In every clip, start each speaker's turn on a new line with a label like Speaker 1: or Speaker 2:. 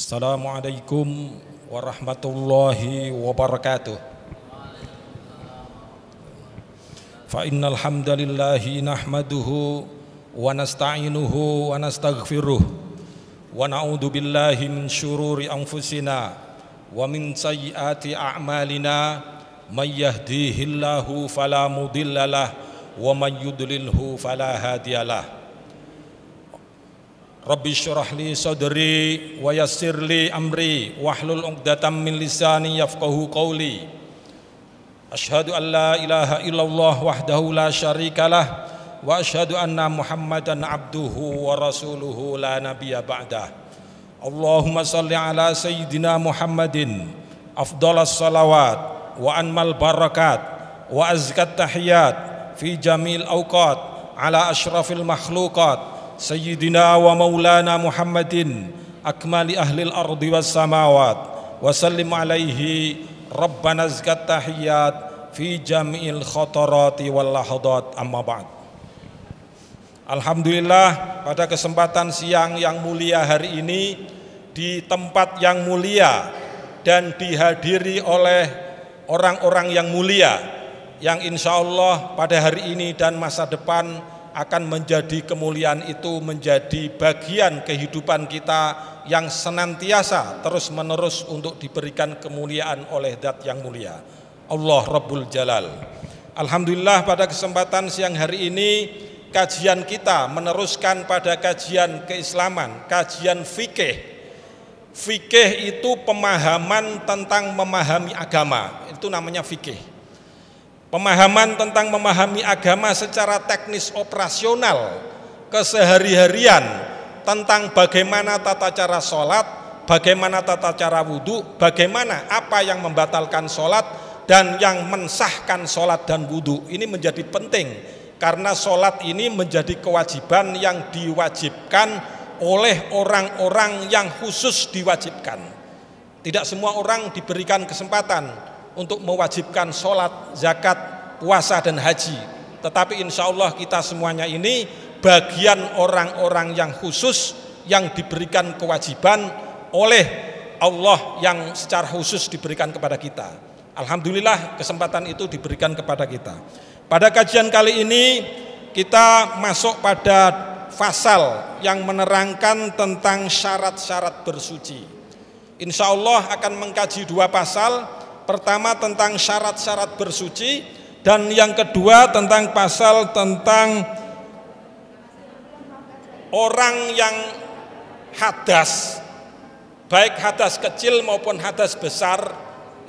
Speaker 1: Assalamualaikum warahmatullahi wabarakatuh. Fa innal hamdalillahi nahmaduhu wa nasta'inuhu wa nastaghfiruh wa na'udzu billahi min syururi anfusina wa min sayyiati a'malina may yahdihillahu fala mudhillalah wa may yudlilhu fala hadiyalah. Rabbi syrah li sadri wa yassir li amri wahlul 'uqdatam min lisani yafqahu qawli. Asyhadu an la ilaha illallah wahdahu la syarikalah wa asyhadu anna Muhammadan abduhu wa rasuluhu la nabiyya ba'dah. Allahumma salli ala sayyidina Muhammadin afdalas salawat wa anmal barakat wa azkat tahiyat fi jamil awqat ala asyrafil makhluqat Sayyidina wa maulana Muhammadin akmali ahlil ardi was samawat wa sallim alaihi rabbana azkat tahiyat fi jami'il khatarati wal lahadat amma ba'd. Alhamdulillah, pada kesempatan siang yang mulia hari ini di tempat yang mulia dan dihadiri oleh orang-orang yang mulia yang insya Allah pada hari ini dan masa depan akan menjadi kemuliaan itu menjadi bagian kehidupan kita yang senantiasa terus menerus untuk diberikan kemuliaan oleh Zat yang mulia Allah Rabbul Jalal. Alhamdulillah, pada kesempatan siang hari ini kajian kita meneruskan pada kajian keislaman, kajian fikih. Fikih itu pemahaman tentang memahami agama, itu namanya fikih. Pemahaman tentang memahami agama secara teknis operasional, kesehari-harian, tentang bagaimana tata cara sholat, bagaimana tata cara wudhu, bagaimana apa yang membatalkan sholat dan yang mensahkan sholat dan wudhu. Ini menjadi penting karena sholat ini menjadi kewajiban yang diwajibkan oleh orang-orang yang khusus diwajibkan. Tidak semua orang diberikan kesempatan untuk mewajibkan sholat, zakat, puasa dan haji. Tetapi insya Allah kita semuanya ini bagian orang-orang yang khusus yang diberikan kewajiban oleh Allah yang secara khusus diberikan kepada kita. Alhamdulillah kesempatan itu diberikan kepada kita. Pada kajian kali ini kita masuk pada fasal yang menerangkan tentang syarat-syarat bersuci. Insya Allah akan mengkaji dua pasal. Pertama tentang syarat-syarat bersuci dan yang kedua tentang pasal tentang orang yang hadas, baik hadas kecil maupun hadas besar,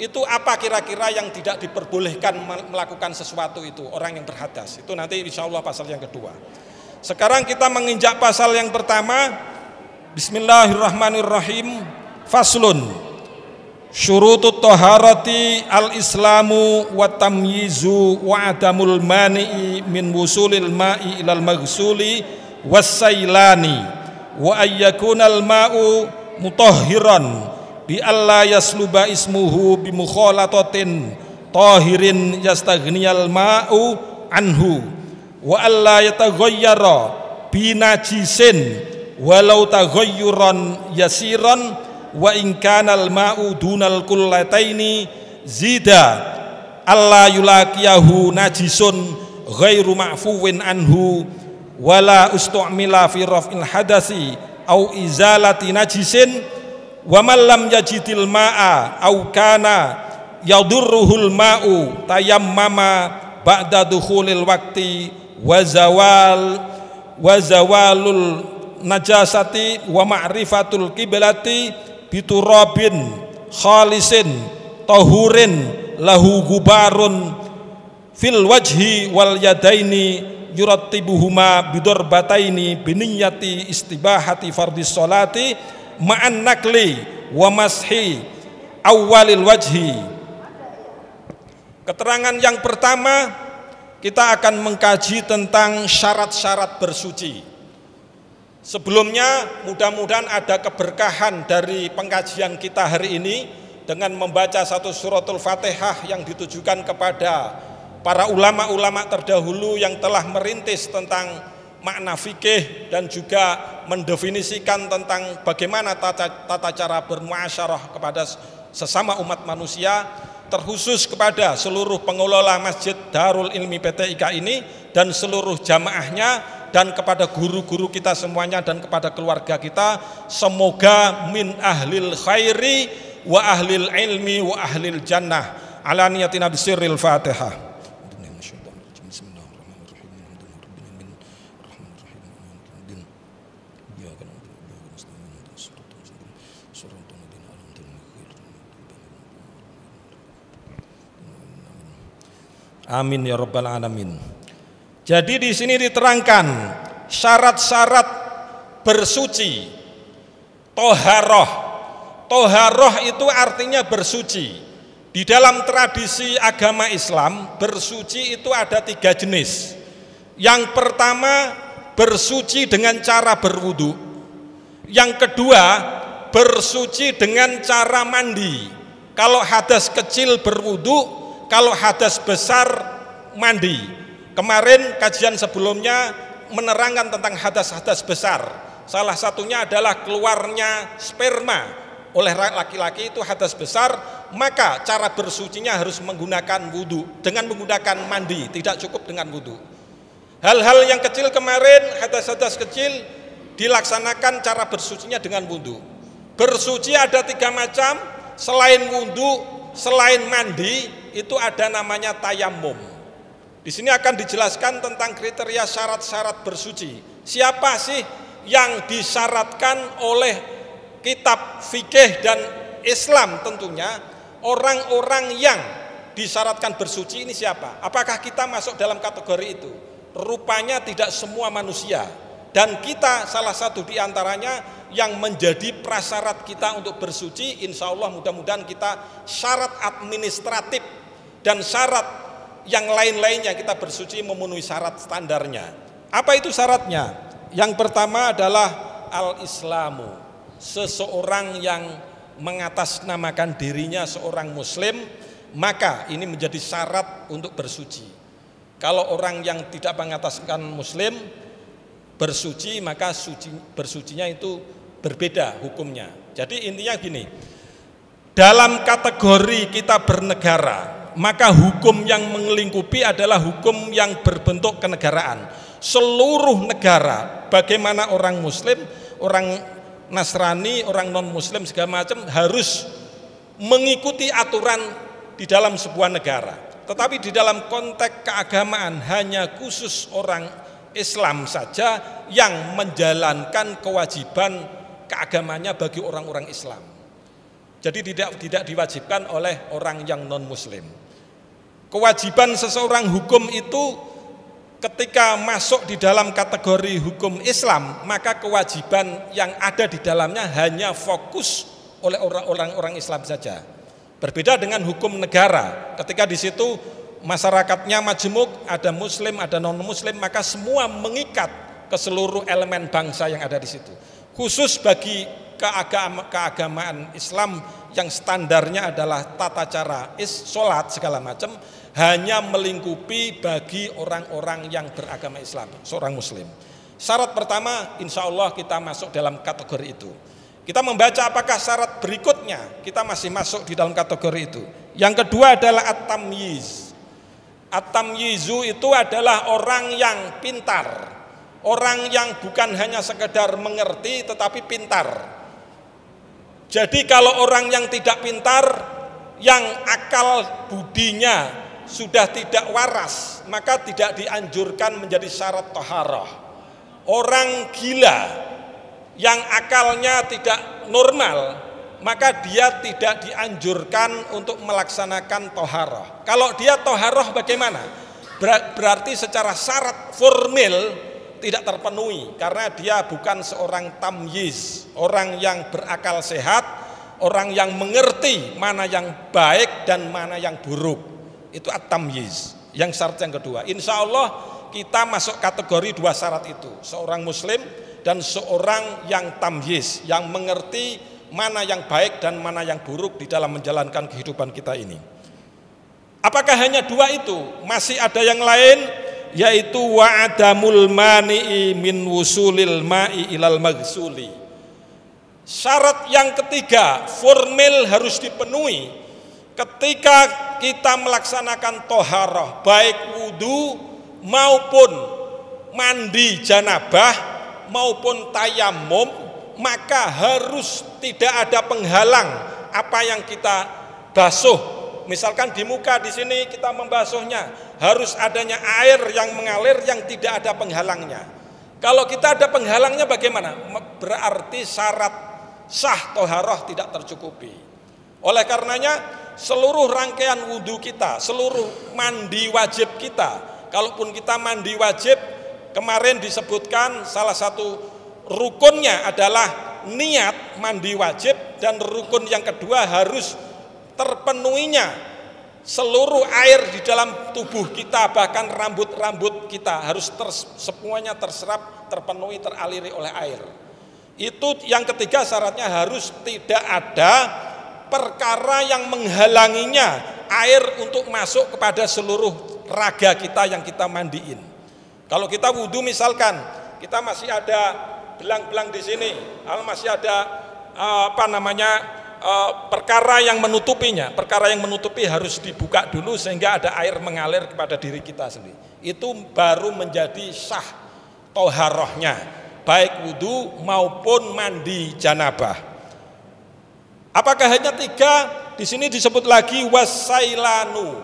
Speaker 1: itu apa kira-kira yang tidak diperbolehkan melakukan sesuatu itu, orang yang berhadas. Itu nanti insya Allah pasal yang kedua. Sekarang kita menginjak pasal yang pertama. Bismillahirrahmanirrahim. Faslun syurutut taharati al-islamu wa tamyizu wa adamul mani'i min wusulil ma'i ilal maghsuli wassailani wa ayyakunal ma'u mutahhiran bi alla yasluba ismuhu bi mukhalatatin tahirin yastaghniyal ma'u anhu wa alla yataghayyara bi najisin walau taghayyuran yasiran wa in kanal ma'u dunal kullataini zida alla yulaqiyahu najisun ghairu ma'fuwin anhu wala ustu'mila fi raf'il hadasi au izalati najisin wa man lam yajidil ma'a au kana yadurruhul ma'u tayammama ba'da dukhulil waqti wa zawalul najasati wa ma'rifatul qiblati biturabin khalisin tahurin lahu gubarun fil wajhi wal yadaini yurattibuhuma bidarbataini biniyati istibahati fardis sholati ma'an nakli wa mashi awwalil wajhi. Keterangan yang pertama, kita akan mengkaji tentang syarat-syarat bersuci. Sebelumnya mudah-mudahan ada keberkahan dari pengkajian kita hari ini dengan membaca satu suratul Fatihah yang ditujukan kepada para ulama-ulama terdahulu yang telah merintis tentang makna fikih dan juga mendefinisikan tentang bagaimana tata cara bermuasyarah kepada sesama umat manusia, terkhusus kepada seluruh pengelola Masjid Darul Ilmi PT IKA ini dan seluruh jamaahnya, dan kepada guru-guru kita semuanya dan kepada keluarga kita. Semoga min ahlil khairi wa ahlil ilmi wa ahlil jannah. Ala niyatina bisirril Fatihah. Amin ya rabbal alamin. Jadi di sini diterangkan syarat-syarat bersuci. Toharoh. Toharoh itu artinya bersuci. Di dalam tradisi agama Islam, bersuci itu ada 3 jenis. Yang pertama, bersuci dengan cara berwudu. Yang kedua, bersuci dengan cara mandi. Kalau hadas kecil berwudu, kalau hadas besar mandi. Kemarin kajian sebelumnya menerangkan tentang hadas-hadas besar. Salah satunya adalah keluarnya sperma oleh laki-laki, itu hadas besar, maka cara bersucinya harus menggunakan wudu, dengan menggunakan mandi, tidak cukup dengan wudu. Hal-hal yang kecil kemarin, hadas-hadas kecil, dilaksanakan cara bersucinya dengan wudu. Bersuci ada 3 macam, selain wudu, selain mandi, itu ada namanya tayamum. Di sini akan dijelaskan tentang kriteria syarat-syarat bersuci. Siapa sih yang disyaratkan oleh kitab fikih dan Islam? Tentunya orang-orang yang disyaratkan bersuci ini siapa? Apakah kita masuk dalam kategori itu? Rupanya tidak semua manusia. Dan kita salah satu di antaranya yang menjadi prasyarat kita untuk bersuci. Insya Allah mudah-mudahan kita syarat administratif dan syarat yang lain-lainnya kita bersuci memenuhi syarat standarnya. Apa itu syaratnya? Yang pertama adalah al-islamu. Seseorang yang mengatasnamakan dirinya seorang muslim, maka ini menjadi syarat untuk bersuci. Kalau orang yang tidak mengataskan muslim bersuci, maka bersucinya itu berbeda hukumnya. Jadi intinya gini, dalam kategori kita bernegara, maka hukum yang melingkupi adalah hukum yang berbentuk kenegaraan. Seluruh negara, bagaimana orang muslim, orang Nasrani, orang non-muslim segala macam harus mengikuti aturan di dalam sebuah negara. Tetapi di dalam konteks keagamaan hanya khusus orang Islam saja yang menjalankan kewajiban keagamanya bagi orang-orang Islam. Jadi tidak diwajibkan oleh orang yang non-muslim. Kewajiban seseorang hukum itu ketika masuk di dalam kategori hukum Islam, maka kewajiban yang ada di dalamnya hanya fokus oleh orang-orang Islam saja. Berbeda dengan hukum negara, ketika di situ masyarakatnya majemuk, ada muslim, ada non-muslim, maka semua mengikat ke seluruh elemen bangsa yang ada di situ. Khusus bagi keagamaan Islam yang standarnya adalah tata cara sholat segala macam, hanya melingkupi bagi orang-orang yang beragama Islam, seorang muslim. Syarat pertama, insya Allah kita masuk dalam kategori itu. Kita membaca apakah syarat berikutnya kita masih masuk di dalam kategori itu. Yang kedua adalah at-tamyiz. At-tamyizu itu adalah orang yang pintar, orang yang bukan hanya sekedar mengerti tetapi pintar. Jadi kalau orang yang tidak pintar, yang akal budinya sudah tidak waras, maka tidak dianjurkan menjadi syarat taharah. Orang gila yang akalnya tidak normal, maka dia tidak dianjurkan untuk melaksanakan taharah. Kalau dia taharah bagaimana? Berarti secara syarat formil tidak terpenuhi, karena dia bukan seorang tamyiz, orang yang berakal sehat, orang yang mengerti mana yang baik dan mana yang buruk. Itu at-tamyiz. Yang syarat yang kedua, insya Allah kita masuk kategori 2 syarat itu, seorang muslim dan seorang yang tamyiz, yang mengerti mana yang baik dan mana yang buruk di dalam menjalankan kehidupan kita ini. Apakah hanya 2 itu? Masih ada yang lain? yaitu wa'adamul mani'i min wusulil ma'i ilal maghsuli. Syarat yang ketiga, formil harus dipenuhi ketika kita melaksanakan toharoh, baik wudu maupun mandi janabah maupun tayamum, maka harus tidak ada penghalang apa yang kita basuh. Misalkan di muka di sini kita membasuhnya, harus adanya air yang mengalir yang tidak ada penghalangnya. Kalau kita ada penghalangnya bagaimana? Berarti syarat sah toharoh tidak tercukupi. Oleh karenanya seluruh rangkaian wudhu kita, seluruh mandi wajib kita, kalaupun kita mandi wajib, kemarin disebutkan salah satu rukunnya adalah niat mandi wajib, dan rukun yang kedua harus terpenuhinya seluruh air di dalam tubuh kita, bahkan rambut-rambut kita harus semuanya terserap, terpenuhi, teraliri oleh air. Itu yang ketiga, syaratnya harus tidak ada perkara yang menghalanginya air untuk masuk kepada seluruh raga kita yang kita mandiin. Kalau kita wudhu misalkan kita masih ada belang-belang di sini, masih ada perkara yang menutupinya, perkara yang menutupi harus dibuka dulu sehingga ada air mengalir kepada diri kita sendiri. Itu baru menjadi sah toharohnya, baik wudu maupun mandi janabah. Apakah hanya tiga? Di sini disebut lagi wasailanu.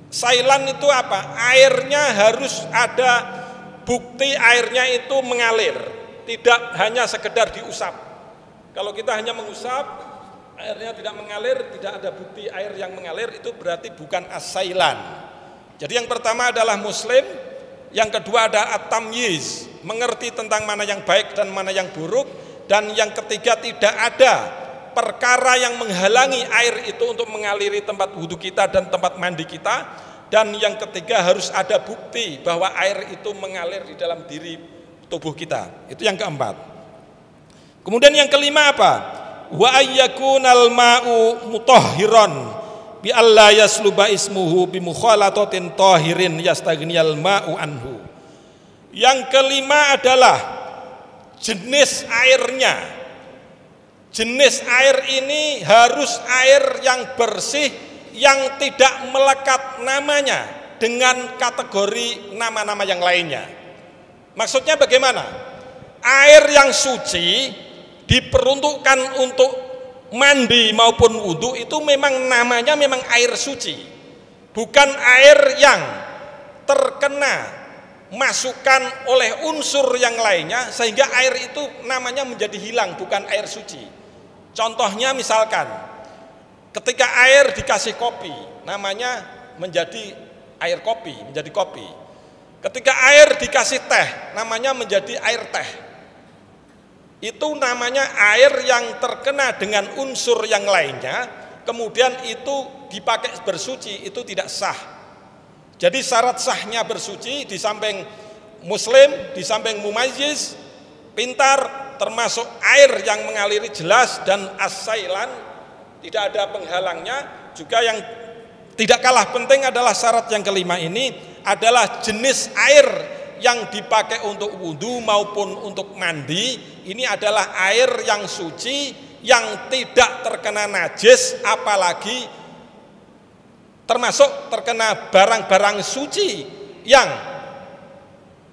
Speaker 1: Sailan itu apa? Airnya harus ada bukti airnya itu mengalir, tidak hanya sekedar diusap. Kalau kita hanya mengusap, airnya tidak mengalir, tidak ada bukti air yang mengalir, itu berarti bukan as-sailan. Jadi yang pertama adalah muslim, yang kedua ada at-tamyiz, mengerti tentang mana yang baik dan mana yang buruk, dan yang ketiga tidak ada perkara yang menghalangi air itu untuk mengaliri tempat wudhu kita dan tempat mandi kita, dan yang ketiga harus ada bukti bahwa air itu mengalir di dalam diri tubuh kita. Itu yang keempat. Kemudian yang kelima apa? Wa ayyakunal ma'u mutahhiran bi alla yasluba ismuhu bi mukhalatatin tahirin yastaghniyal ma'u anhu. Yang kelima adalah jenis airnya. Jenis air ini harus air yang bersih, yang tidak melekat namanya dengan kategori nama-nama yang lainnya. Maksudnya bagaimana? Air yang suci diperuntukkan untuk mandi maupun wudhu itu memang namanya memang air suci, bukan air yang terkena masukan oleh unsur yang lainnya sehingga air itu namanya menjadi hilang, bukan air suci. Contohnya misalkan ketika air dikasih kopi, namanya menjadi air kopi, menjadi kopi. Ketika air dikasih teh, namanya menjadi air teh. Itu namanya air yang terkena dengan unsur yang lainnya, kemudian itu dipakai bersuci, itu tidak sah. Jadi syarat sahnya bersuci di samping muslim, di samping mumayyiz, pintar, termasuk air yang mengaliri jelas, dan as-sailan, tidak ada penghalangnya. Juga yang tidak kalah penting adalah syarat yang kelima ini adalah jenis air yang dipakai untuk wudhu maupun untuk mandi. Ini adalah air yang suci, yang tidak terkena najis, apalagi termasuk terkena barang-barang suci yang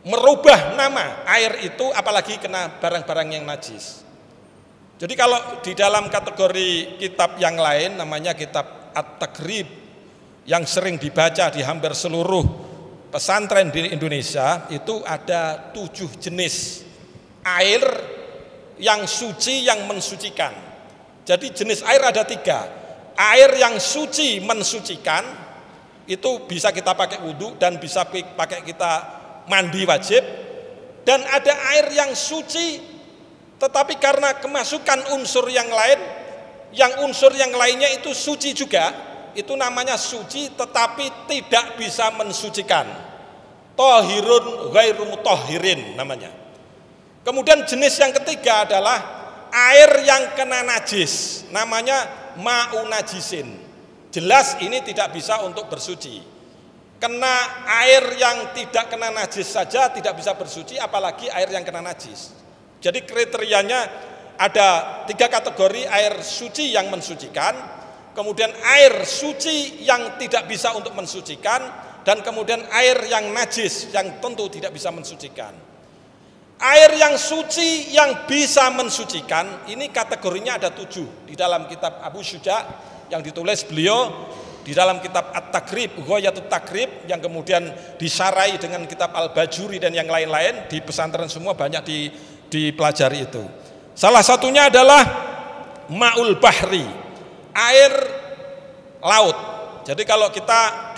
Speaker 1: merubah nama air itu, apalagi kena barang-barang yang najis. Jadi kalau di dalam kategori kitab yang lain, namanya kitab At-Taqrib, yang sering dibaca di hampir seluruh pesantren di Indonesia, itu ada 7 jenis air yang suci, yang mensucikan. Jadi jenis air ada 3. Air yang suci mensucikan, itu bisa kita pakai wudhu dan bisa pakai kita mandi wajib. Dan ada air yang suci tetapi karena kemasukan unsur yang lain, yang unsur yang lainnya itu suci juga, itu namanya suci tetapi tidak bisa mensucikan. Tahirun ghairu mutahhirin namanya. Kemudian jenis yang ketiga adalah air yang kena najis, namanya ma'u najisin. Jelas ini tidak bisa untuk bersuci. kena air yang tidak kena najis saja tidak bisa bersuci, apalagi air yang kena najis. Jadi kriterianya ada 3 kategori: air suci yang mensucikan, kemudian air suci yang tidak bisa untuk mensucikan, dan kemudian air yang najis yang tentu tidak bisa mensucikan. Air yang suci yang bisa mensucikan ini kategorinya ada 7 di dalam kitab Abu Syuja yang ditulis beliau di dalam kitab At-Takrib, Ghoyatut Takrib, yang kemudian disarai dengan kitab Al-Bajuri dan yang lain-lain. Di pesantren semua banyak dipelajari itu. Salah satunya adalah ma'ul bahri, air laut. Jadi kalau kita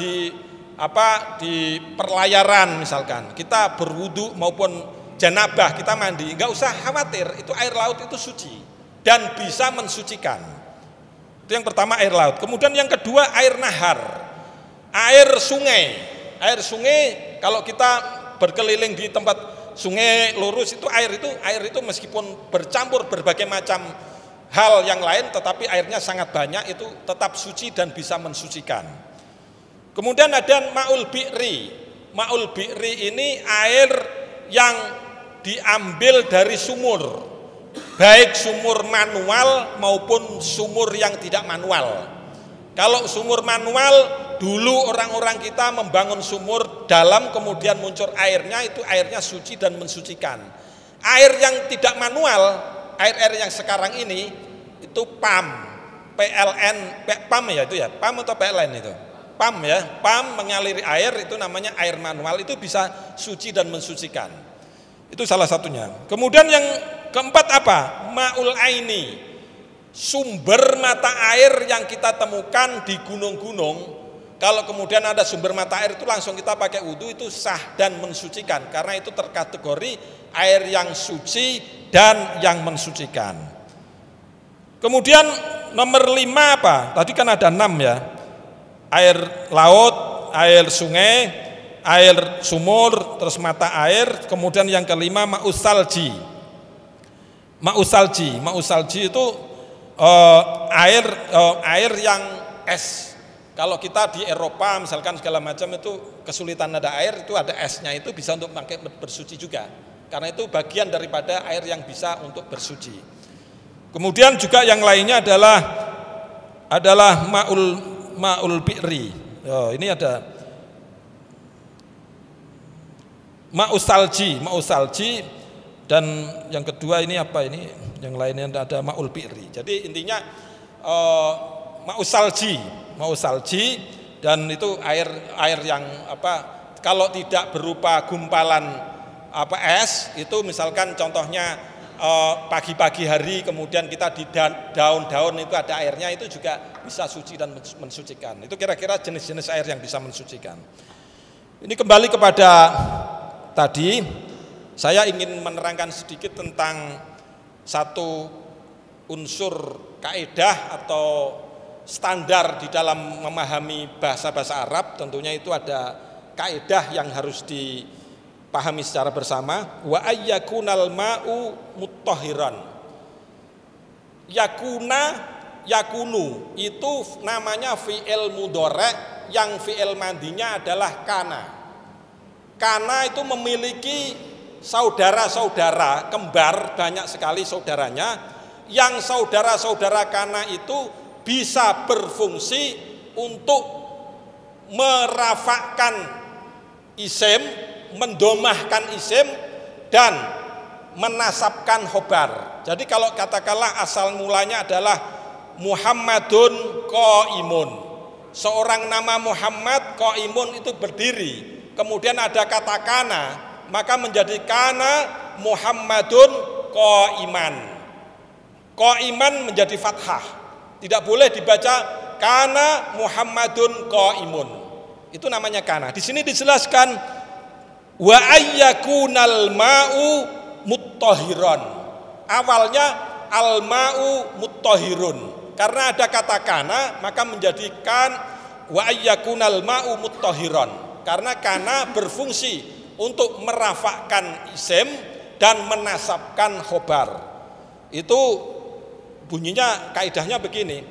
Speaker 1: di perlayaran misalkan, kita berwudu maupun janabah, kita mandi, nggak usah khawatir, itu air laut itu suci dan bisa mensucikan. Itu yang pertama, air laut. Kemudian yang kedua, air nahar, air sungai. Air sungai, kalau kita berkeliling di tempat sungai lurus, itu air itu meskipun bercampur berbagai macam hal yang lain, tetapi airnya sangat banyak, itu tetap suci dan bisa mensucikan. Kemudian ada ma'ul bi'ri. Ma'ul bi'ri ini air yang diambil dari sumur, baik sumur manual maupun sumur yang tidak manual. Kalau sumur manual, dulu orang-orang kita membangun sumur dalam, kemudian muncul airnya, itu airnya suci dan mensucikan. Air yang tidak manual, air-air yang sekarang ini, itu PAM, PLN, PAM ya itu ya, PAM atau PLN itu? PAM ya, PAM mengaliri air, itu namanya air manual, itu bisa suci dan mensucikan. Itu salah satunya. Kemudian yang keempat apa? Ma'ul aini, sumber mata air yang kita temukan di gunung-gunung. Kalau kemudian ada sumber mata air itu langsung kita pakai wudhu, itu sah dan mensucikan, karena itu terkategori air yang suci dan yang mensucikan. Kemudian nomor 5 apa? Tadi kan ada 6 ya. Air laut, air sungai, air sumur, terus mata air. Kemudian yang kelima ma'usalji. Ma'usalji itu air yang es. Kalau kita di Eropa misalkan segala macam itu kesulitan ada air, itu ada esnya, itu bisa untuk pakai bersuci juga. Karena itu bagian daripada air yang bisa untuk bersuci. Kemudian juga yang lainnya adalah ma'ul bi'ri. Ini ada ma'usalji, dan yang kedua ini apa ini? Yang lainnya ada ma'ul bi'ri. Jadi intinya ma'usalji, dan itu air yang kalau tidak berupa gumpalan es, itu misalkan contohnya pagi-pagi hari kemudian kita di daun-daun itu ada airnya, itu juga bisa suci dan mensucikan. Itu kira-kira jenis-jenis air yang bisa mensucikan. Ini kembali kepada tadi, saya ingin menerangkan sedikit tentang satu unsur kaidah atau standar di dalam memahami bahasa-bahasa Arab. Tentunya itu ada kaidah yang harus dipahami secara bersama. Wa ayyakunal ma'u muttahiran. Yakunu itu namanya fi'il mudhari' yang fi'il mandinya adalah kana. Kana itu memiliki saudara-saudara kembar, banyak sekali saudaranya, yang saudara-saudara kana itu bisa berfungsi untuk merafakkan isim, mendomahkan isim, dan menasabkan khobar. Jadi kalau katakanlah asal mulanya adalah Muhammadun qaimun, seorang nama Muhammad, qaimun itu berdiri, kemudian ada kata kana, maka menjadi kana Muhammadun qaiman. Qaiman menjadi fathah, tidak boleh dibaca kana Muhammadun qaimun. Itu namanya kana. Di sini dijelaskan wa ayyakunal ma'u muttahiran. Awalnya al ma'u muttahirun. Karena ada kata kana, maka menjadikan wa ayyakunal ma'u muttahiran. Karena kana berfungsi untuk merafakkan isim dan menasabkan khobar. Itu bunyinya, kaidahnya begini.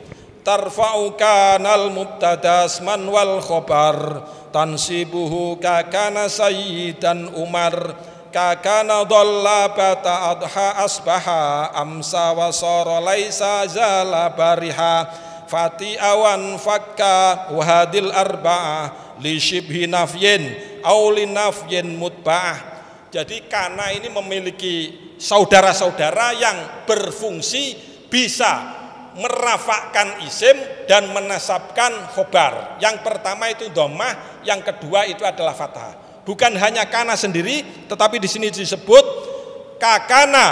Speaker 1: Tarfa'u kanal mubtada asman wal khobar tansibuhu kakana sayyidan Umar kakana dhalla bata adha asbaha amsa wa sara laisa zala bariha fati awan fakka wahadil arba'ah li shibhi nafyin aw li nafyin mutba'ah. Jadi kana ini memiliki saudara-saudara yang berfungsi bisa merafakkan isim dan menasabkan khobar. Yang pertama itu dhammah, yang kedua itu adalah fathah. Bukan hanya kana sendiri, tetapi di sini disebut kakana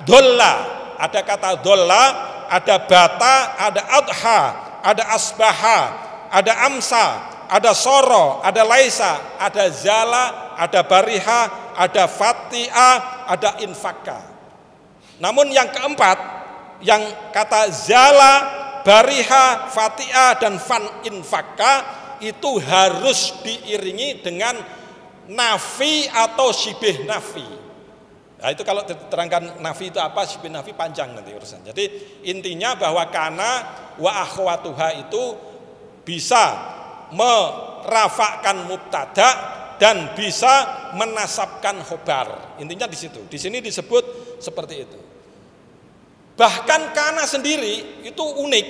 Speaker 1: dolla. Ada kata dolla, ada bata, ada adha, ada asbaha, ada amsa, ada soro, ada laisa, ada zala, ada bariha, ada fati'a, ada infaka. Namun yang keempat, yang kata zala, bariha, fati'a, dan fan infaka itu harus diiringi dengan nafi atau syibih nafi. Nah itu kalau diterangkan nafi itu apa, syibih nafi panjang nanti urusan. Jadi intinya bahwa kana wa akhwatuha itu bisa merafakkan mubtada dan bisa menasabkan khobar. Intinya di situ. Di sini disebut seperti itu. Bahkan kana sendiri itu unik.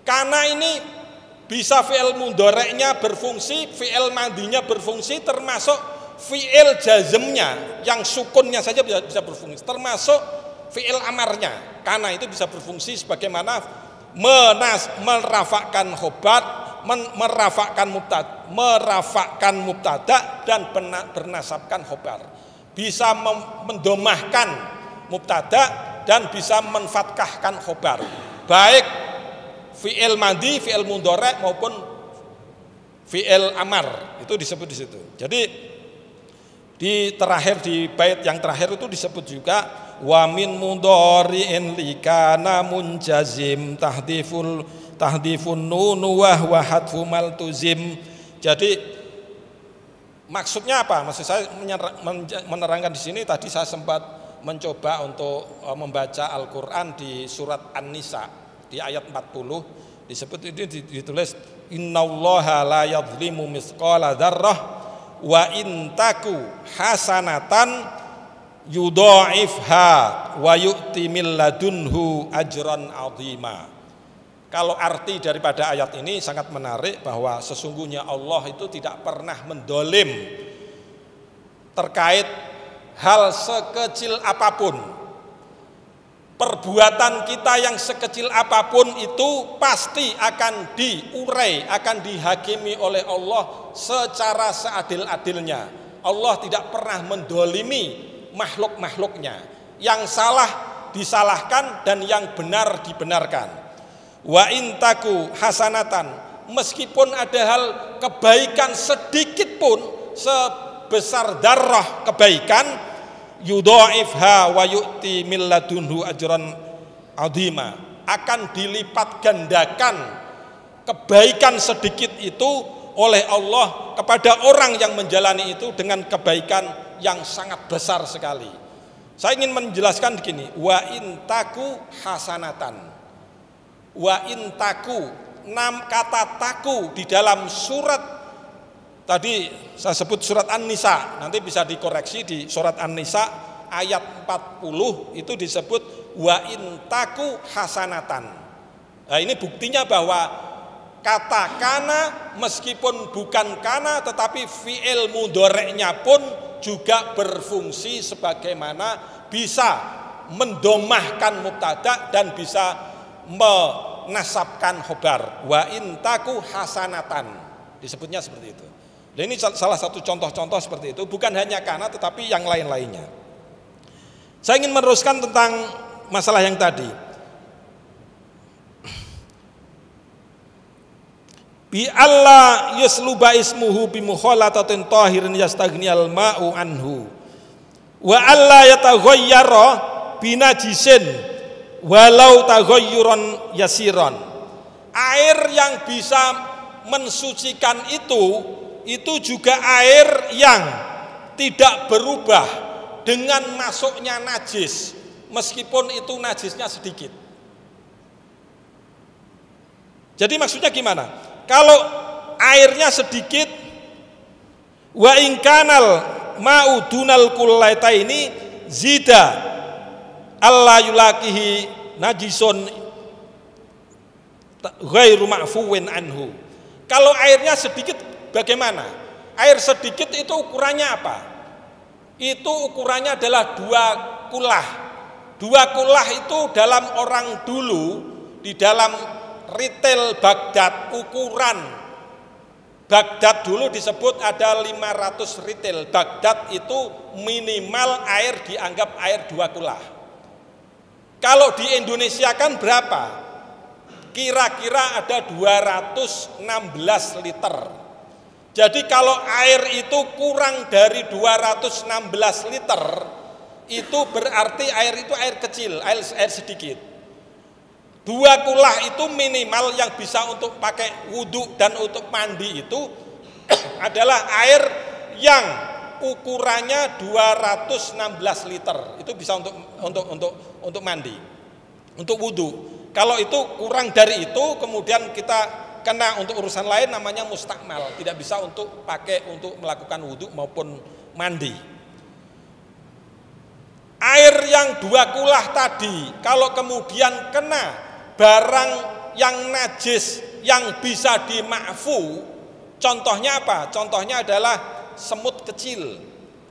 Speaker 1: Kana ini bisa fi'il mudhari'nya berfungsi, fi'il madhinya berfungsi, termasuk fi'il jazmnya yang sukunnya saja bisa berfungsi, termasuk fi'il amarnya. Kana itu bisa berfungsi sebagaimana merafakkan khobar, merafakkan mubtada dan bernasabkan khobar, bisa mendomahkan mubtada dan bisa menfathahkan khobar, baik fi'il madhi, fi'il mudhari' maupun fi'il amar itu disebut di situ. Jadi di terakhir, di bait yang terakhir itu disebut juga wa min mudhari'in likana munjazim tahdifun nunu wa hadfu maltuzim. Jadi maksudnya apa? Maksud saya menerangkan di sini, tadi saya sempat mencoba untuk membaca Al-Qur'an di surat An-Nisa di ayat 40 disebut itu ditulis innallaha la yadhlimu mithqala dzarrah wa in taku hasanatan yudha'ifha wa yu'ti min ladunhu ajran 'azima. Kalau arti daripada ayat ini sangat menarik, bahwa sesungguhnya Allah itu tidak pernah mendolim terkait hal sekecil apapun. Perbuatan kita yang sekecil apapun itu pasti akan diurai, akan dihakimi oleh Allah secara seadil-adilnya. Allah tidak pernah mendolimi makhluk-makhluknya. Yang salah disalahkan dan yang benar dibenarkan. Wa intaku hasanatan, meskipun ada hal kebaikan sedikit pun sebesar darah kebaikan, yudha'ifha wa yu'ti min ladunhu ajran 'azima, akan dilipat gandakan kebaikan sedikit itu oleh Allah kepada orang yang menjalani itu dengan kebaikan yang sangat besar sekali. Saya ingin menjelaskan begini, wa intaku hasanatan. Wa intaku, kata taku di dalam surat tadi saya sebut surat An-Nisa, nanti bisa dikoreksi di surat An-Nisa ayat 40 itu disebut wa intaku hasanatan. Nah ini buktinya bahwa kata kana meskipun bukan kana tetapi fi'il mudhari'nya pun juga berfungsi sebagaimana bisa mendomahkan mubtada dan bisa menasabkan khobar. Wa intaku hasanatan, disebutnya seperti itu. Dan ini salah satu contoh-contoh seperti itu, bukan hanya kana tetapi yang lain-lainnya. Saya ingin meneruskan tentang masalah yang tadi. Bi alla yasluba ismuhu bi mukhalatatin tahirin yastaghniyal ma'u anhu wa alla yataghayyara binajisin walau taghayyuran yasiran. Air yang bisa mensucikan itu juga air yang tidak berubah dengan masuknya najis, meskipun itu najisnya sedikit. Jadi maksudnya gimana? Kalau airnya sedikit Wa in kanal ma'u dunal kullaitaini zida alla yulakihi najisun ghairu ma'fuwin anhu. Kalau airnya sedikit bagaimana? Air sedikit itu ukurannya apa? Itu ukurannya adalah 2 kulah. 2 kulah itu dalam orang dulu, di dalam retail Baghdad, ukuran Baghdad dulu disebut ada 500 retail. Baghdad itu minimal air dianggap air 2 kulah. Kalau di Indonesia kan berapa? Kira-kira ada 216 liter. Jadi kalau air itu kurang dari 216 liter, itu berarti air itu air kecil, air sedikit. 2 kulah itu minimal yang bisa untuk pakai wudhu dan untuk mandi itu adalah air yang ukurannya 216 liter. Itu bisa untuk mandi, untuk wudhu. Kalau itu kurang dari itu, kemudian kita kena untuk urusan lain namanya mustakmal, tidak bisa untuk pakai untuk melakukan wudhu maupun mandi. Air yang 2 kulah tadi kalau kemudian kena barang yang najis yang bisa dima'fu, contohnya apa? Contohnya adalah semut kecil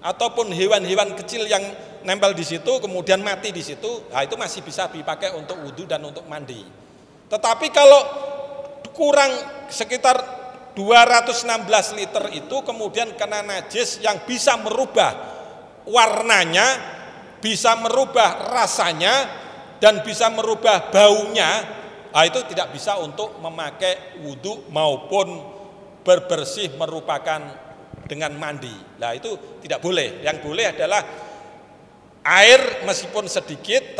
Speaker 1: ataupun hewan-hewan kecil yang nempel di situ kemudian mati di situ, nah itu masih bisa dipakai untuk wudhu dan untuk mandi. Tetapi kalau kurang sekitar 216 liter itu kemudian kena najis yang bisa merubah warnanya, bisa merubah rasanya, dan bisa merubah baunya, nah itu tidak bisa untuk memakai wudhu maupun berbersih merupakan dengan mandi. Nah itu tidak boleh. Yang boleh adalah air meskipun sedikit,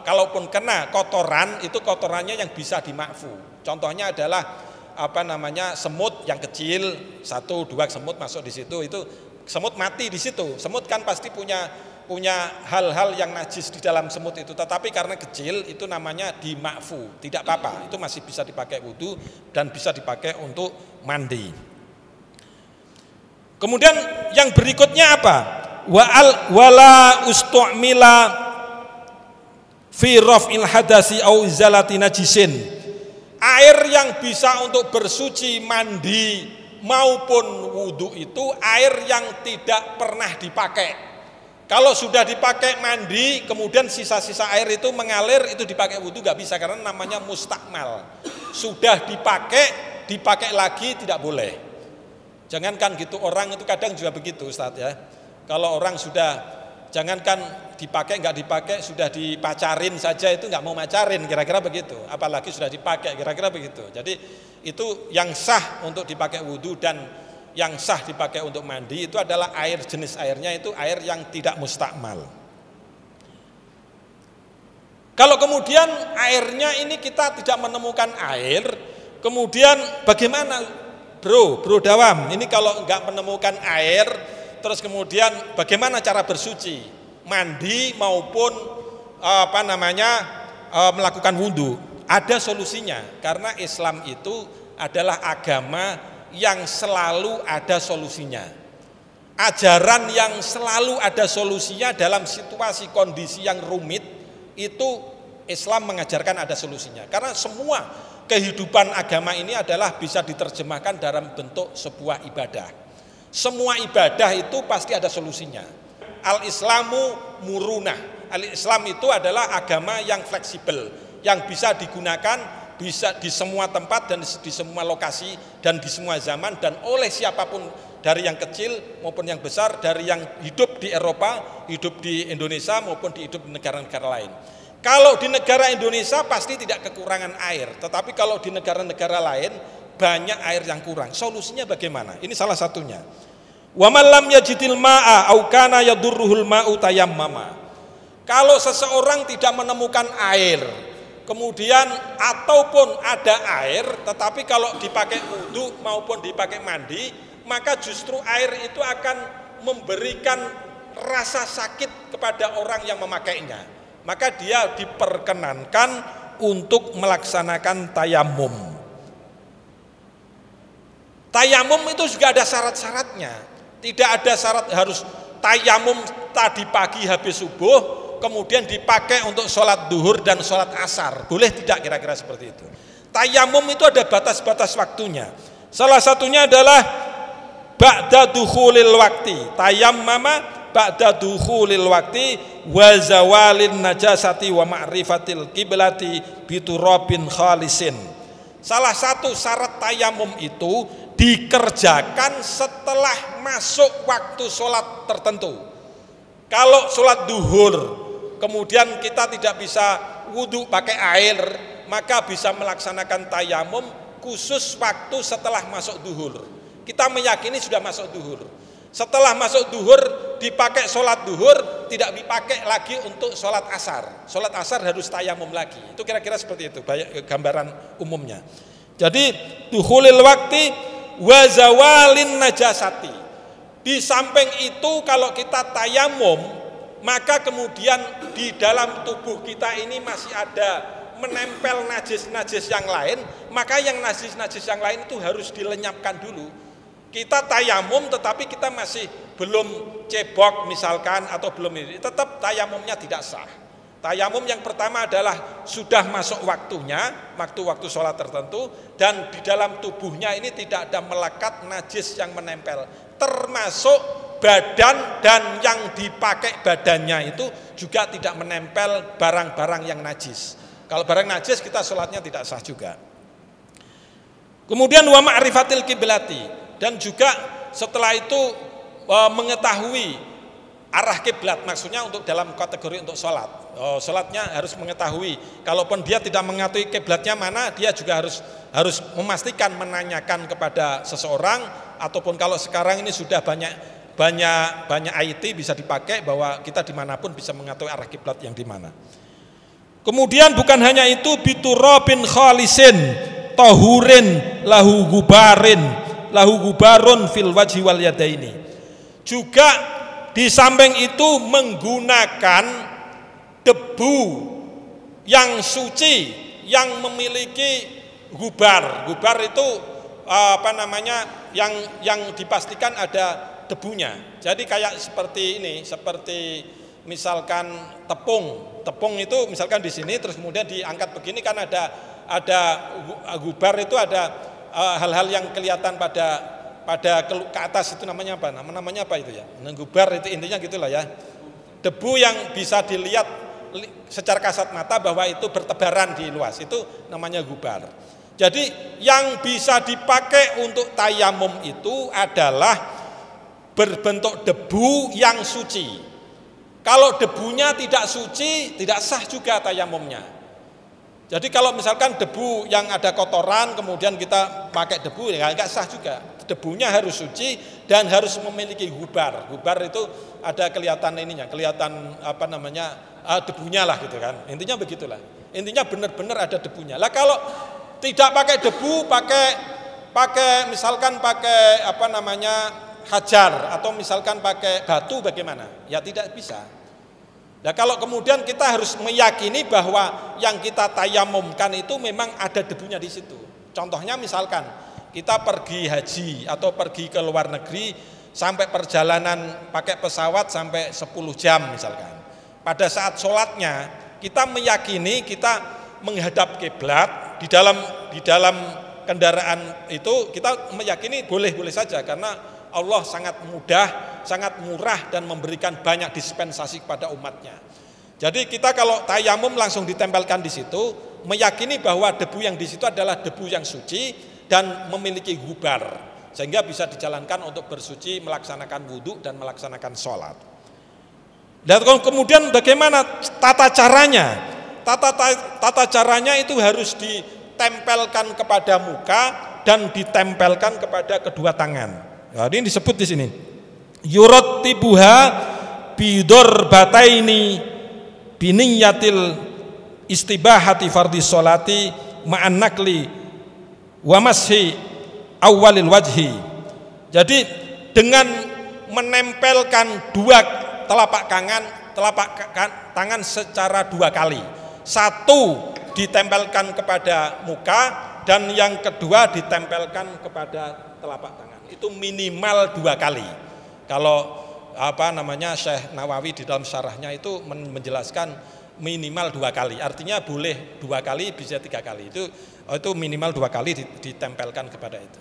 Speaker 1: kalaupun kena kotoran, itu kotorannya yang bisa dimakfu. Contohnya adalah semut yang kecil, 1-2 semut masuk di situ, itu semut mati di situ. Semut kan pasti punya hal-hal yang najis di dalam semut itu, tetapi karena kecil itu namanya dimakfu, tidak apa-apa, itu masih bisa dipakai wudhu dan bisa dipakai untuk mandi. Kemudian yang berikutnya apa? Wala ustu'mila fi raf'il hadasi au izalati najisin. Air yang bisa untuk bersuci, mandi maupun wudhu itu air yang tidak pernah dipakai. Kalau sudah dipakai mandi, kemudian sisa-sisa air itu mengalir, itu dipakai wudhu nggak bisa karena namanya mustakmal. Sudah dipakai lagi tidak boleh. Jangankan gitu, orang itu kadang juga begitu Ustadz ya. Kalau orang sudah, jangankan dipakai nggak dipakai, sudah dipacarin saja itu nggak mau macarin, kira-kira begitu. Apalagi sudah dipakai, kira-kira begitu. Jadi itu yang sah untuk dipakai wudhu dan yang sah dipakai untuk mandi itu adalah air, jenis airnya itu air yang tidak mustakmal. Kalau kemudian airnya ini kita tidak menemukan air, kemudian bagaimana bro Dawam, ini kalau nggak menemukan air, terus kemudian bagaimana cara bersuci, mandi maupun melakukan wudhu? Ada solusinya, karena Islam itu adalah agama yang selalu ada solusinya. Ajaran yang selalu ada solusinya dalam situasi kondisi yang rumit, itu Islam mengajarkan ada solusinya. Karena semua kehidupan agama ini adalah bisa diterjemahkan dalam bentuk sebuah ibadah. Semua ibadah itu pasti ada solusinya. Al-Islamu murunah. Al-Islam itu adalah agama yang fleksibel, yang bisa digunakan bisa di semua tempat dan di semua lokasi dan di semua zaman dan oleh siapapun, dari yang kecil maupun yang besar, dari yang hidup di Eropa, hidup di Indonesia maupun hidup di negara-negara lain. Kalau di negara Indonesia pasti tidak kekurangan air, tetapi kalau di negara-negara lain banyak air yang kurang. Solusinya bagaimana? Ini salah satunya. Wa man lam yajidil ma'a au kana yadurruhul ma'u tayammama. Kalau seseorang tidak menemukan air, kemudian ataupun ada air, tetapi kalau dipakai wudhu maupun dipakai mandi, maka justru air itu akan memberikan rasa sakit kepada orang yang memakainya. Maka dia diperkenankan untuk melaksanakan tayamum. Tayamum itu juga ada syarat-syaratnya. Tidak ada syarat harus tayamum tadi pagi habis subuh kemudian dipakai untuk sholat duhur dan sholat asar. Boleh tidak kira-kira seperti itu? Tayamum itu ada batas-batas waktunya. Salah satunya adalah ba'da dukhulil wakti. Tayammama ba'da dukhulil wakti wa zawalin najasati wa ma'rifatil kiblati biturabin khalisin. Salah satu syarat tayamum itu dikerjakan setelah masuk waktu sholat tertentu. Kalau sholat duhur kemudian kita tidak bisa wudhu pakai air, maka bisa melaksanakan tayamum khusus waktu setelah masuk duhur. Kita meyakini sudah masuk duhur. Setelah masuk duhur dipakai sholat duhur, tidak dipakai lagi untuk sholat asar. Sholat asar harus tayamum lagi. Itu kira-kira seperti itu gambaran umumnya. Jadi dukhulil wakti wa zawalin najasati. Di samping itu kalau kita tayamum, maka kemudian di dalam tubuh kita ini masih ada menempel najis-najis yang lain, maka yang najis-najis yang lain itu harus dilenyapkan dulu. Kita tayamum tetapi kita masih belum cebok misalkan atau belum ini, tetap tayamumnya tidak sah. Tayamum yang pertama adalah sudah masuk waktunya, waktu-waktu sholat tertentu, dan di dalam tubuhnya ini tidak ada melekat najis yang menempel, termasuk badan dan yang dipakai badannya itu juga tidak menempel barang-barang yang najis. Kalau barang najis kita sholatnya tidak sah juga. Kemudian wa ma'rifatil kiblati, dan juga setelah itu mengetahui arah kiblat, maksudnya untuk dalam kategori untuk sholat. Sholatnya harus mengetahui. Kalaupun dia tidak mengetahui kiblatnya mana, dia juga harus memastikan, menanyakan kepada seseorang, ataupun kalau sekarang ini sudah banyak IT bisa dipakai bahwa kita dimanapun bisa mengetahui arah kiblat yang di mana. Kemudian bukan hanya itu, biturabin khalisin tahurin lahu gubarun fil wajhi wal yadaini. Juga di samping itu menggunakan debu yang suci yang memiliki gubar. Gubar itu yang dipastikan ada debunya. Jadi kayak seperti ini, seperti misalkan tepung itu misalkan di sini terus kemudian diangkat begini, kan ada gubar itu ada hal-hal yang kelihatan pada ke atas, itu namanya apa? Namanya apa itu ya? Gubar itu intinya gitulah ya. Debu yang bisa dilihat secara kasat mata bahwa itu bertebaran di luas, itu namanya gubar. Jadi yang bisa dipakai untuk tayamum itu adalah berbentuk debu yang suci. Kalau debunya tidak suci, tidak sah juga tayamumnya. Jadi kalau misalkan debu yang ada kotoran kemudian kita pakai debu, ya nggak sah juga. Debunya harus suci dan harus memiliki gubar. Gubar itu ada kelihatan ininya, kelihatan debunya lah gitu kan. Intinya begitulah. Intinya benar-benar ada debunya. Lah kalau tidak pakai debu, pakai misalkan pakai hajar atau misalkan pakai batu, bagaimana? Ya tidak bisa. Nah kalau kemudian kita harus meyakini bahwa yang kita tayamumkan itu memang ada debunya di situ. Contohnya misalkan kita pergi haji atau pergi ke luar negeri sampai perjalanan pakai pesawat sampai 10 jam misalkan. Pada saat sholatnya kita meyakini kita menghadap kiblat di dalam kendaraan itu, kita meyakini boleh-boleh saja karena Allah sangat mudah, sangat murah dan memberikan banyak dispensasi kepada umatnya. Jadi kita kalau tayamum langsung ditempelkan di situ, meyakini bahwa debu yang di situ adalah debu yang suci dan memiliki gubar, sehingga bisa dijalankan untuk bersuci, melaksanakan wudhu dan melaksanakan sholat. Dan kemudian bagaimana tata caranya? Tata caranya itu harus ditempelkan kepada muka dan ditempelkan kepada kedua tangan. Nah, ini disebut di sini. Yurattibuha bidarbataini biniyatil istibahati fardhi sholati ma'an nakli wa mashi awalil wajhi. Jadi dengan menempelkan dua telapak tangan secara dua kali. Satu ditempelkan kepada muka, dan yang kedua ditempelkan kepada telapak tangan. Itu minimal 2 kali. Kalau Syekh Nawawi di dalam syarahnya itu menjelaskan minimal 2 kali. Artinya boleh 2 kali, bisa 3 kali. Itu minimal 2 kali ditempelkan kepada itu.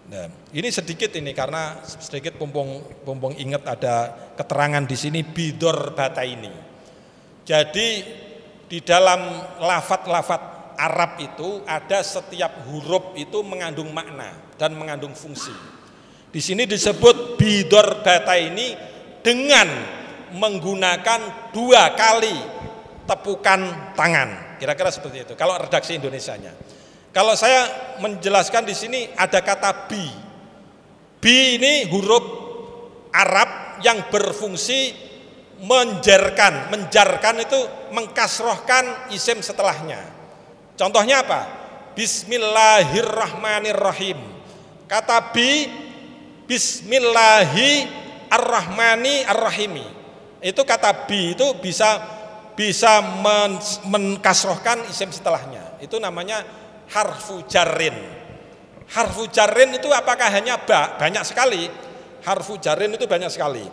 Speaker 1: Nah, ini sedikit ini karena sedikit pompong ingat ada keterangan di sini bidor bata ini. Jadi di dalam lafat-lafat Arab itu ada setiap huruf itu mengandung makna dan mengandung fungsi. Di sini disebut bidor bata ini dengan menggunakan 2 kali tepukan tangan. Kira-kira seperti itu. Kalau redaksi Indonesianya. Kalau saya menjelaskan di sini ada kata bi. Bi ini huruf Arab yang berfungsi menjarkan. Menjarkan itu mengkasrohkan isim setelahnya. Contohnya apa? Bismillahirrahmanirrahim. Kata bi, Bismillahirrahmanirrahim. Itu kata bi itu bisa mengkasrohkan isim setelahnya. Itu namanya harfu jarrin. Harfu jarrin itu apakah hanya ba? Banyak sekali. Harfu jarrin itu banyak sekali.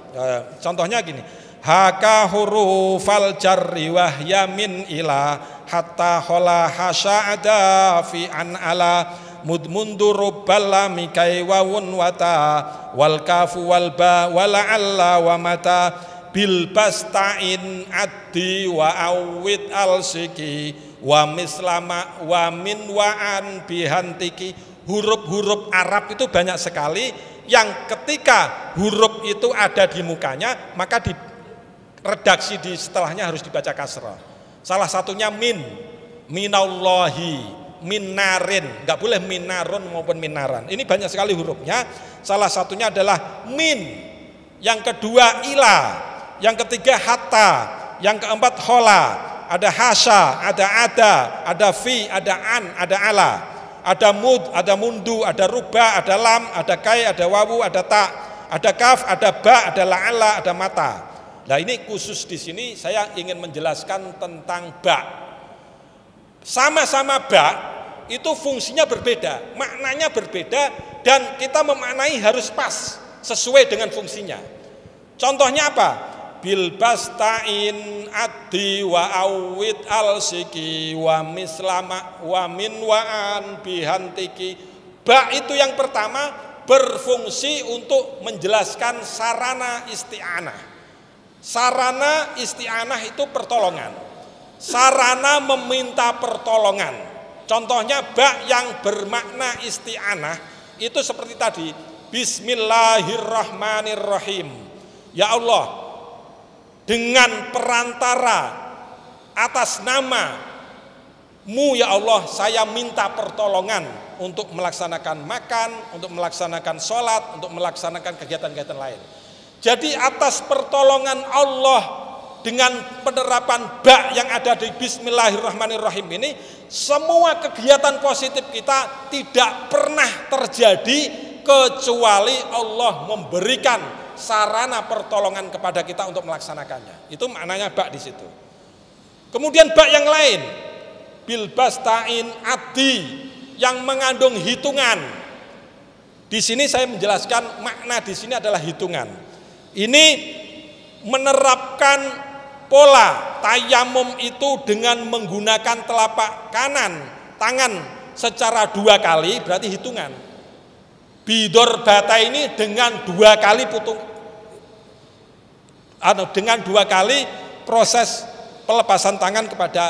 Speaker 1: Contohnya gini. Haka hurufal jarri wahya min ila hatta hola hasya'ada fi an ala mudmundu bala mikai wawun wata wal kafu wal ba wala alla wa mata bil basta'in addi wa awid al siki wa mislama wa min wa'an bihantiki. Huruf-huruf Arab itu banyak sekali yang ketika huruf itu ada di mukanya maka di redaksi di setelahnya harus dibaca kasrah. Salah satunya min, minallahi, minarin, nggak boleh minarun maupun minaran. Ini banyak sekali hurufnya. Salah satunya adalah min, yang kedua ila, yang ketiga hatta, yang keempat hola, ada hasya, ada fi, ada an, ada ala, ada mud, ada mundu, ada ruba, ada lam, ada kai, ada wawu, ada ta, ada kaf, ada ba, ada la'ala, ada mata. Nah ini khusus di sini saya ingin menjelaskan tentang ba. Sama-sama ba itu fungsinya berbeda, maknanya berbeda dan kita memaknai harus pas sesuai dengan fungsinya. Contohnya apa? Bil basta'in addi wa awid al siki wa mislama wa min wa'an bihantiki. Ba itu yang pertama berfungsi untuk menjelaskan sarana isti'anah. Sarana isti'anah itu pertolongan. Sarana meminta pertolongan. Contohnya ba yang bermakna isti'anah itu seperti tadi. Bismillahirrahmanirrahim. Ya Allah, dengan perantara atas nama-Mu ya Allah, saya minta pertolongan untuk melaksanakan makan, untuk melaksanakan sholat, untuk melaksanakan kegiatan-kegiatan lain. Jadi atas pertolongan Allah dengan penerapan ba yang ada di Bismillahirrahmanirrahim ini, semua kegiatan positif kita tidak pernah terjadi kecuali Allah memberikan sarana pertolongan kepada kita untuk melaksanakannya. Itu maknanya ba di situ. Kemudian ba yang lain, bil basta'in addi yang mengandung hitungan. Di sini saya menjelaskan makna di sini adalah hitungan. Ini menerapkan pola tayamum itu dengan menggunakan telapak kanan tangan secara 2 kali, berarti hitungan. Bidor bata ini dengan 2 kali dengan 2 kali proses pelepasan tangan kepada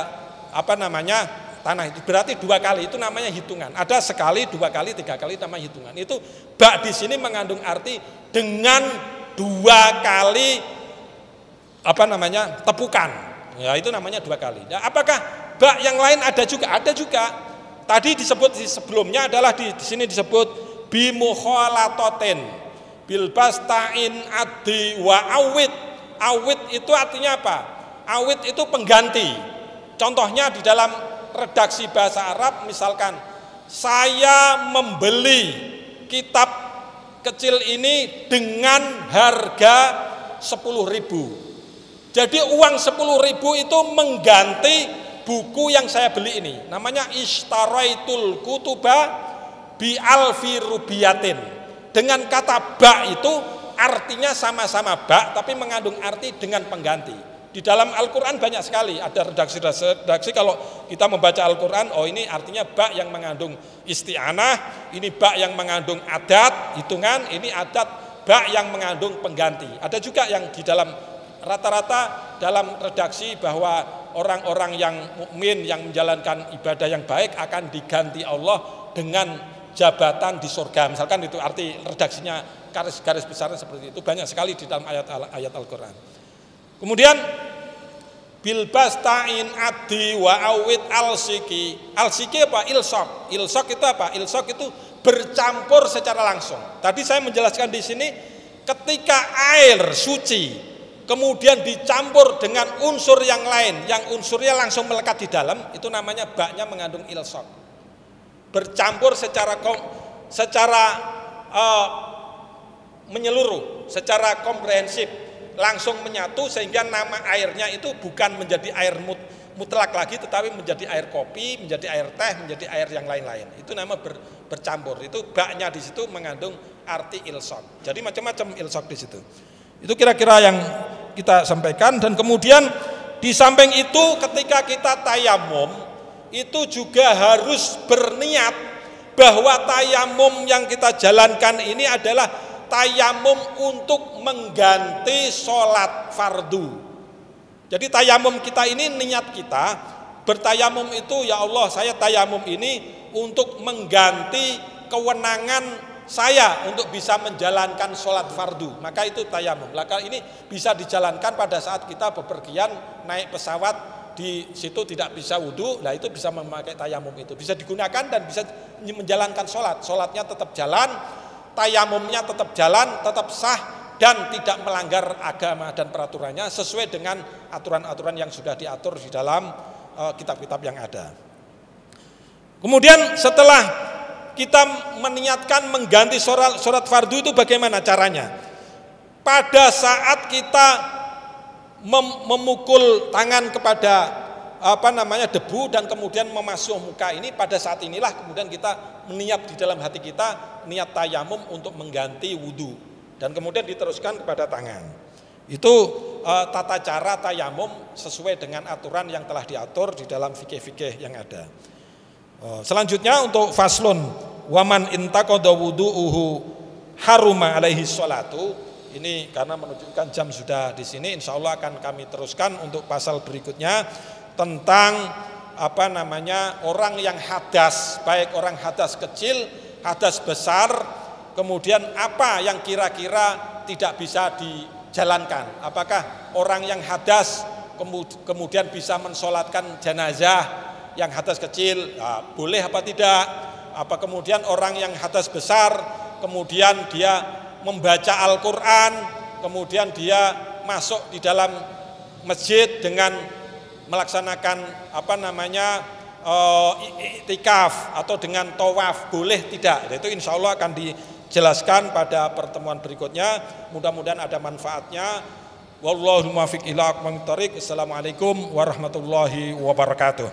Speaker 1: tanah itu, berarti 2 kali itu namanya hitungan. Ada sekali, 2 kali, 3 kali namanya hitungan. Itu ba di sini mengandung arti dengan 2 kali tepukan. Ya itu namanya 2 kali. Nah, apakah ba yang lain ada juga? Ada juga. Tadi disebut sebelumnya adalah di sini disebut bimukhalatoten bil basta'in addi wa awid. Awid itu artinya apa? Awid itu pengganti. Contohnya di dalam redaksi bahasa Arab misalkan saya membeli kitab kecil ini dengan harga 10.000. Jadi uang 10.000 itu mengganti buku yang saya beli ini namanya Ishtaraitul Kutuba bi alfi rubiyatin. Dengan kata ba itu artinya sama-sama ba tapi mengandung arti dengan pengganti. Di dalam Al-Quran banyak sekali ada redaksi kalau kita membaca Al-Quran, oh ini artinya ba yang mengandung isti'anah, ini ba yang mengandung adat, hitungan, ini adat ba yang mengandung pengganti. Ada juga yang di dalam rata-rata dalam redaksi bahwa orang-orang yang mukmin yang menjalankan ibadah yang baik akan diganti Allah dengan jabatan di surga. Misalkan itu arti redaksinya, garis-garis besarnya seperti itu. Banyak sekali di dalam ayat Al-Quran. Kemudian bilbasta'in adi wa awit al-siki. Al-siki apa? Ilsok. Ilsok itu apa? Ilsok itu bercampur secara langsung. Tadi saya menjelaskan di sini ketika air suci kemudian dicampur dengan unsur yang lain, yang unsurnya langsung melekat di dalam, itu namanya baknya mengandung ilsok. Bercampur secara menyeluruh, secara komprehensif, langsung menyatu sehingga nama airnya itu bukan menjadi air mutlak lagi tetapi menjadi air kopi, menjadi air teh, menjadi air yang lain-lain. Itu nama bercampur. Itu baknya di situ mengandung arti ilsok. Jadi macam-macam ilsok di situ. Itu kira-kira yang kita sampaikan. Dan kemudian di samping itu ketika kita tayamum itu juga harus berniat bahwa tayamum yang kita jalankan ini adalah tayamum untuk mengganti sholat fardu. Jadi tayamum kita ini niat kita bertayamum itu, ya Allah saya tayamum ini untuk mengganti kewenangan saya untuk bisa menjalankan sholat fardu. Maka itu tayamum. Maka ini bisa dijalankan pada saat kita bepergian naik pesawat, di situ tidak bisa wudhu, nah itu bisa memakai tayamum itu. Bisa digunakan dan bisa menjalankan sholat. Sholatnya tetap jalan, tayamumnya tetap jalan, tetap sah dan tidak melanggar agama dan peraturannya sesuai dengan aturan-aturan yang sudah diatur di dalam kitab-kitab yang ada. Kemudian setelah kita meniatkan mengganti sholat fardu itu bagaimana caranya? Pada saat kita memukul tangan kepada debu dan kemudian memasuh muka ini, pada saat inilah kemudian kita meniat di dalam hati kita niat tayamum untuk mengganti wudhu dan kemudian diteruskan kepada tangan. Itu tata cara tayamum sesuai dengan aturan yang telah diatur di dalam fikih-fikih yang ada. Selanjutnya untuk faslun waman intaqada wudu'uhu haruma alaihi sholatu. Ini karena menunjukkan jam sudah di sini, insya Allah akan kami teruskan untuk pasal berikutnya tentang orang yang hadas, baik orang hadas kecil, hadas besar, kemudian apa yang kira-kira tidak bisa dijalankan. Apakah orang yang hadas kemudian bisa mensolatkan jenazah yang hadas kecil, boleh apa tidak? Apa kemudian orang yang hadas besar kemudian dia membaca Al-Quran, kemudian dia masuk di dalam masjid dengan melaksanakan iktikaf atau dengan tawaf, boleh tidak? Itu insya Allah akan dijelaskan pada pertemuan berikutnya. Mudah-mudahan ada manfaatnya. Wallahul muwaffiq ila aqwamit thoriq. Assalamualaikum warahmatullahi wabarakatuh.